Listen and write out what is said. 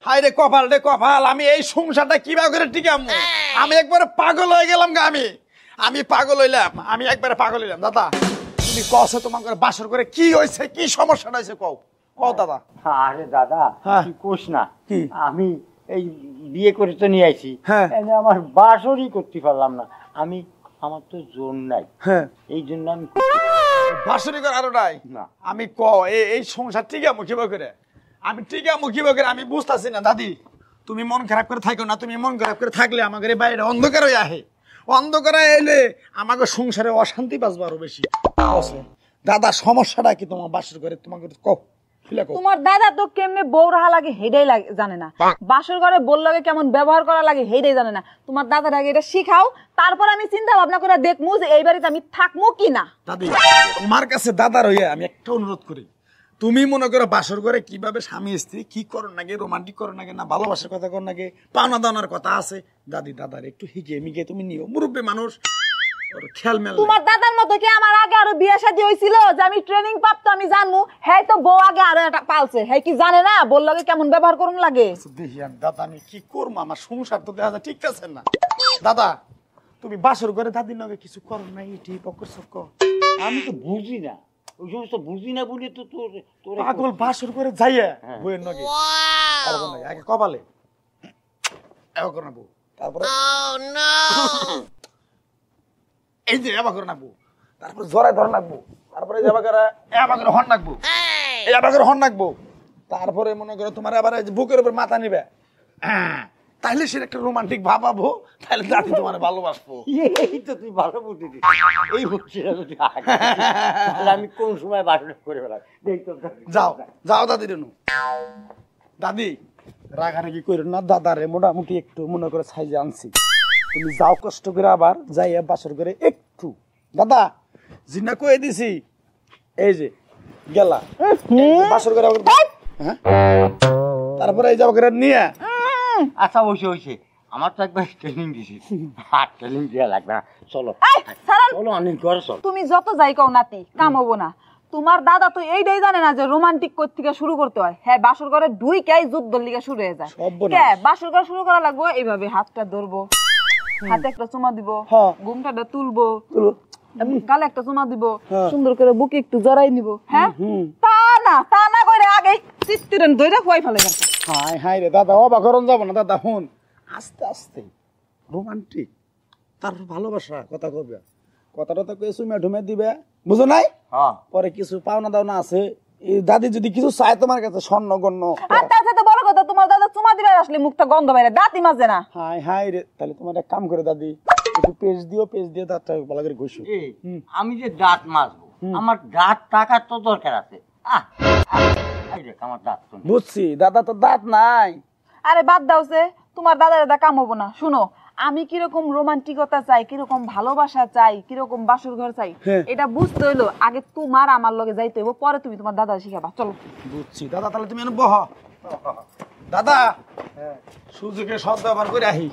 High রে কপাল রে কপাল, আমি এই সংসারটা কিভাবে করে টিকামু? আমি একবারে পাগল হয়ে গেলাম গা। আমি পাগল হইলাম, আমি একবারে পাগল হইলাম। দাদা তুমি কসে তোমার করে বাসর করে কি হয়েছে, কি সমস্যাটা হয়েছে কও কও দাদা। আরে দাদা কি কোস না, কি আমি এই বিয়ে করে তো নিয়ে আইছি, হ্যাঁ আমার বাসরই করতে পারলাম না। আমার তো জোর নাই, হ্যাঁ এই জন্য আমি বাসরি করে আরো নাই না। আমি ক এই সংসার টিকামু কিভাবে করে? আমি টিকামু কিভাবে করে আমি বুঝতেছি না। দাদি তুমি মন খারাপ করে থাকো না, তুমি মন খারাপ করে থাকলে আমাদের বাইরে অন্ধকার হয়ে আহে। অন্ধকার এলে আমাকে সংসারে অশান্তি বাঁচবো আরো বেশি। দাদা সমস্যাটা কি তোমার বাসর করে? তোমাকে কও। তোমার দাদা তো কেমনে বউ রাহা লাগে হেডাই জানে না, বাসর ঘরে বল লাগে কেমন ব্যবহার করা লাগে হেডাই জানে না। তোমার দাদার আগে এটা শিখাও, তারপর আমি চিন্তা ভাবনা করে দেখমু যে এই বাড়িতে আমি থাকবো কিনা। দাদি তোমার কাছে দাদার হইয়া আমি একটা অনুরোধ করি, তুমি মনে করো বাসর ঘরে কিভাবে স্বামী স্ত্রী কি করো নাকি, রোমান্টিক করো নাকি, না ভালোবাসার কথা করো নাকি, পাওনা দাওনার কথা আছে, দাদি দাদার একটু হিগে মিগে তুমি নিও। মুরব্বী মানুষ, খেয়াল মেল। তোমার দাদার মতো কি আমার আগে আরো বিয়ে শাদী হয়েছিল যে আমি ট্রেনিং প্রাপ্ত আমি জানবো? হ্যাঁ তো বউ আগে আরো একটা পালছে, হ্যাঁ কি জানে না বল লাগে কেমন ব্যবহার করুন লাগে? দেখি আমি দাদা আমি কি করবো, আমার সংসার তো দেখা যায় ঠিক আছে না। দাদা তুমি বাসর ঘরে দাদির নাকি কিছু করো না, ইটি পকর চক্কর? আমি তো বুঝি না, ওই সমস্ত বুঝি না বলে তো তোর পাগল বাসর করে যাইয়া বইয়ের নাকি আগে কপালে এবার না বউ, তারপরে এই যে এবার করে নাকবো, তারপরে জড়াই ধরে নাকবো, তারপরে এবার করে হর্ন নাকবো, এবার করে হর্ন নাকবো, তারপরে মনে করো তোমার আবার বুকের উপর মাথা নিবে, তাহলে সে একটা রোমান্টিক ভাবাবো, তাহলে দাদি তোমার ভালোবাসবো। এই তো তুই ভালো বুদ্ধি দিস, এই বুদ্ধিটা যদি আমি কোন সময় বাসন করে ফেলাম। যাও যাও দাদি রেনু, দাদি রাগারাগি করো না, দাদারে মোটামুটি একটু মনে করে সাইজে আনছি, তুমি যাও কষ্ট করে আবার যাই বাসর করে একটু। দাদা জিনা কয়ে দিছি, এই যে গেলা বাসর করে, হ্যাঁ তারপরে এই যাবো করে নিয়ে। আচ্ছা হয়েছে, আমার তো একবার ট্রেনিং দিছি, আর ট্রেনিং দেওয়া লাগবে না, চলো চলো অনেক ঘরে চলো। তুমি যত যাই কও নাতি কাম হবো না। তোমার দাদা তো এইটাই জানে না যে রোমান্টিক কোথ থেকে শুরু করতে হয়। হ্যাঁ বাসর ঘরে ঢুইকাই যুদ্ধর লিগে শুরু হয়ে যায়। বাসর ঘর শুরু করা লাগবো এইভাবে, হাতটা ধরবো, হাতে একটা চুমা দিব, ঘুমটাটা তুলবো, গালে একটা চুমা দিব, সুন্দর করে বুকে একটু জড়াই নিব। হ্যাঁ তা না করে আগে চিত্তিরেন ধরে খুয়াই ফেলে গেছে। হাই হাই রে দাদা অবাক করন যাব না দাদা, হুন আস্তে আস্তে রোমান্টিক, তার ভালোবাসা কথা কবে, কথাটা তো কয়ে চুমা ঢুমে দিবে, বুঝো নাই? পরে কিছু পাওনা দাওনা আছে, দাদি যদি কিছু চায় তোমার কাছে স্বর্ণ গণ্য। আচ্ছা বড় কথা, তোমার দাদা চুমা দিবে আসলে মুখটা গন্ধ বাইরে, দাঁতই মাজে না। হাই হাই রে, তাহলে তোমার এক কাম করে দাদি একটু পেস্ট দিয়ে দাঁতটা ভালো করে ঘষো। আমি যে দাঁত মাজবো, আমার দাঁত টাকার তো দরকার আছে। আমার দাঁত বুঝছি, দাদা তো দাঁত নাই। আরে বাদ দাওছে, তোমার দাদা কাম হবো না। শুনো, আমি কিরকম রোমান্টিকতা চাই, কিরকম ভালোবাসা চাই, কিরকম বাসর ঘর চাই, এটা বুঝতে হইলো আগে তোমার আমার লগে যাইতে হইব, পরে তুমি তোমার দাদা শিখাবা। চলো। বুঝছি দাদা, তাহলে তুমি বহ। দাদা সুযোগে সদ ব্যবহার করে আহি।